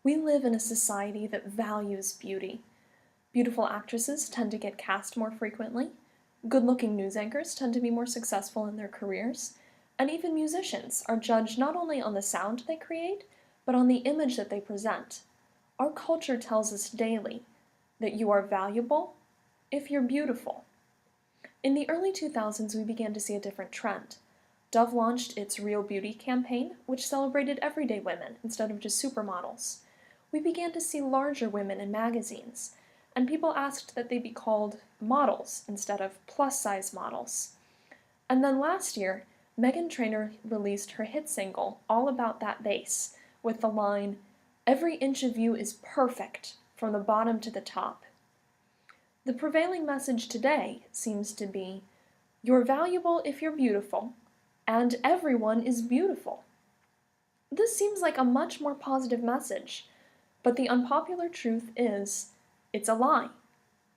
We live in a society that values beauty. Beautiful actresses tend to get cast more frequently, good-looking news anchors tend to be more successful in their careers, and even musicians are judged not only on the sound they create, but on the image that they present. Our culture tells us daily that you are valuable if you're beautiful. In the early 2000s, we began to see a different trend. Dove launched its Real Beauty campaign, which celebrated everyday women instead of just supermodels. We began to see larger women in magazines, and people asked that they be called models instead of plus-size models. And then last year, Meghan Trainor released her hit single, All About That Bass, with the line, "Every inch of you is perfect, from the bottom to the top." The prevailing message today seems to be, you're valuable if you're beautiful, and everyone is beautiful. This seems like a much more positive message, but the unpopular truth is, it's a lie.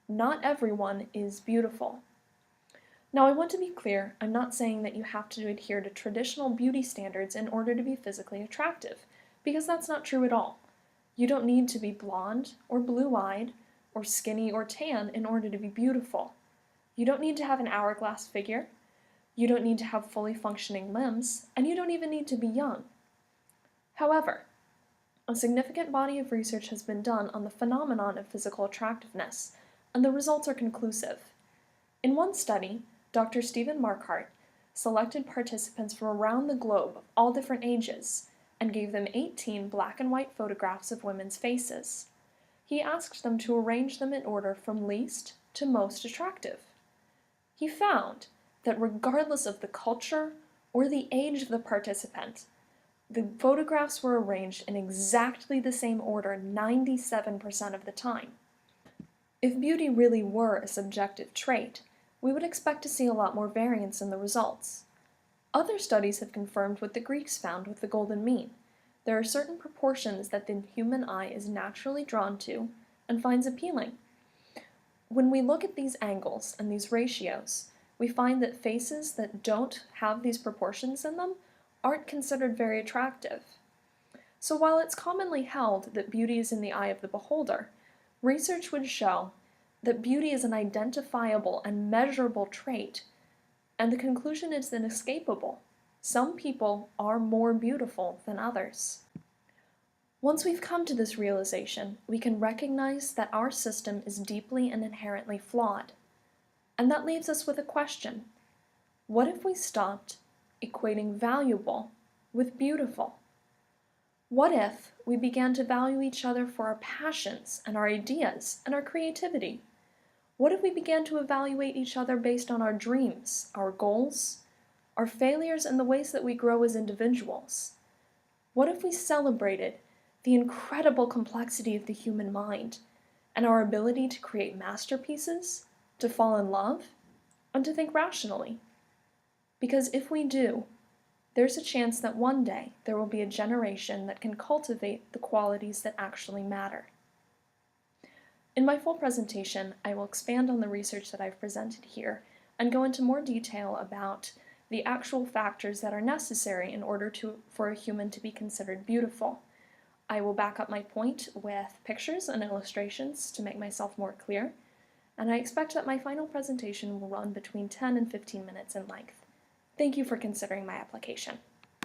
Not everyone is beautiful. Now, I want to be clear, I'm not saying that you have to adhere to traditional beauty standards in order to be physically attractive, because that's not true at all. You don't need to be blonde or blue-eyed or skinny or tan in order to be beautiful. You don't need to have an hourglass figure, you don't need to have fully functioning limbs, and you don't even need to be young. However, a significant body of research has been done on the phenomenon of physical attractiveness, and the results are conclusive. In one study, Dr. Stephen Marquardt selected participants from around the globe of all different ages and gave them 18 black and white photographs of women's faces. He asked them to arrange them in order from least to most attractive. He found that regardless of the culture or the age of the participant, the photographs were arranged in exactly the same order 97% of the time. If beauty really were a subjective trait, we would expect to see a lot more variance in the results. Other studies have confirmed what the Greeks found with the golden mean. There are certain proportions that the human eye is naturally drawn to and finds appealing. When we look at these angles and these ratios, we find that faces that don't have these proportions in them aren't considered very attractive. So while it's commonly held that beauty is in the eye of the beholder, research would show that beauty is an identifiable and measurable trait, and the conclusion is inescapable. Some people are more beautiful than others. Once we've come to this realization, we can recognize that our system is deeply and inherently flawed. And that leaves us with a question. What if we stopped equating valuable with beautiful? What if we began to value each other for our passions and our ideas and our creativity? What if we began to evaluate each other based on our dreams, our goals, our failures, and the ways that we grow as individuals? What if we celebrated the incredible complexity of the human mind and our ability to create masterpieces, to fall in love, and to think rationally? Because if we do, there's a chance that one day there will be a generation that can cultivate the qualities that actually matter. In my full presentation, I will expand on the research that I've presented here and go into more detail about the actual factors that are necessary in order for a human to be considered beautiful. I will back up my point with pictures and illustrations to make myself more clear, and I expect that my final presentation will run between 10 and 15 minutes in length. Thank you for considering my application.